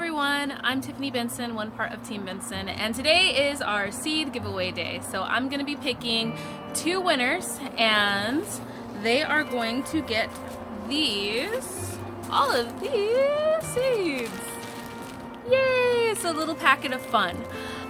everyone, I'm Tiffany Benson, one part of Team Benson, and today is our seed giveaway day. So I'm going to be picking 2 winners, and they are going to get all of these seeds. Yay! It's a little packet of fun.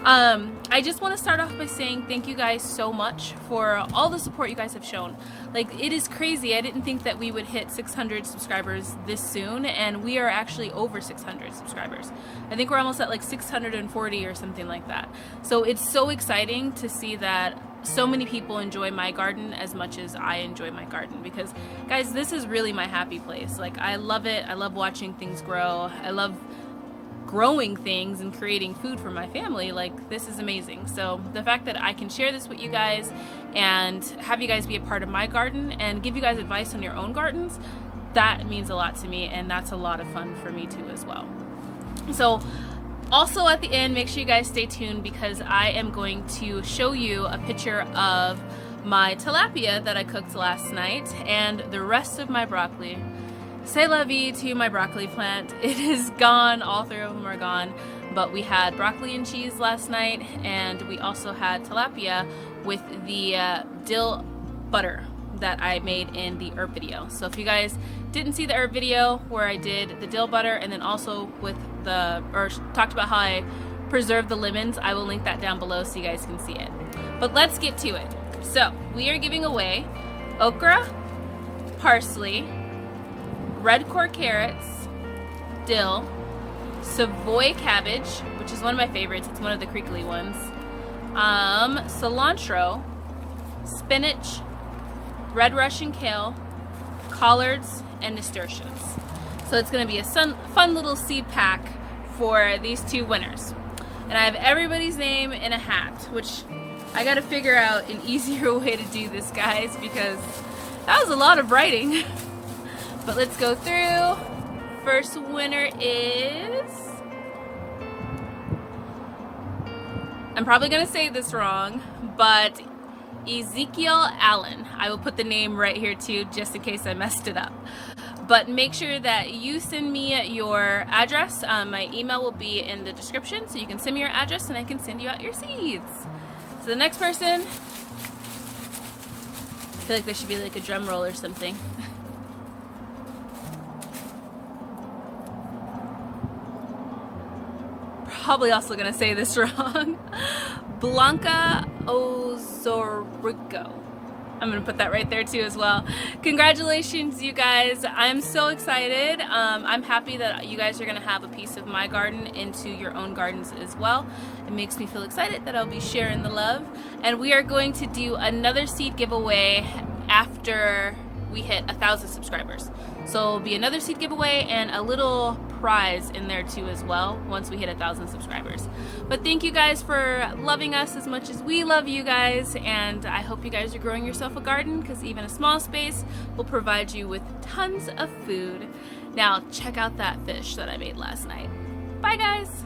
I just want to start off by saying thank you guys so much for all the support you guys have shown. Like, it is crazy. I didn't think that we would hit 600 subscribers this soon, and we are actually over 600 subscribers. I think we're almost at like 640 or something like that. So it's so exciting to see that so many people enjoy my garden as much as I enjoy my garden, because guys, this is really my happy place. Like, I love it. I love watching things grow. I love growing things and creating food for my family. Like, this is amazing. So the fact that I can share this with you guys and have you guys be a part of my garden and give you guys advice on your own gardens, that means a lot to me, and that's a lot of fun for me too as well. So also at the end, make sure you guys stay tuned, because I am going to show you a picture of my tilapia that I cooked last night and the rest of my broccoli. Say la vie to my broccoli plant. It is gone. All 3 of them are gone. But we had broccoli and cheese last night, and we also had tilapia with the dill butter that I made in the herb video. So if you guys didn't see the herb video where I did the dill butter and then also with talked about how I preserved the lemons, I will link that down below so you guys can see it. But let's get to it. So we are giving away okra, parsley, red core carrots, dill, Savoy cabbage, which is one of my favorites. It's one of the crinkly ones. Cilantro, spinach, red Russian kale, collards, and nasturtiums. So it's going to be a fun little seed pack for these 2 winners. And I have everybody's name in a hat, which I got to figure out an easier way to do this, guys, because that was a lot of writing. But let's go through. First winner is, I'm probably going to say this wrong, but Ezekiel Allen. I will put the name right here too, just in case I messed it up. But make sure that you send me your address. My email will be in the description, so you can send me your address and I can send you out your seeds. So the next person, I feel like there should be like a drum roll or something. Probably also gonna say this wrong. Blanca Ozorico. I'm gonna put that right there too as well. Congratulations, you guys. I'm so excited. I'm happy that you guys are gonna have a piece of my garden into your own gardens as well. It makes me feel excited that I'll be sharing the love. And we are going to do another seed giveaway after we hit 1,000 subscribers. So it'll be another seed giveaway and a little prize in there too as well once we hit 1,000 subscribers. But thank you guys for loving us as much as we love you guys, and I hope you guys are growing yourself a garden, because even a small space will provide you with tons of food. Now check out that fish that I made last night. Bye guys!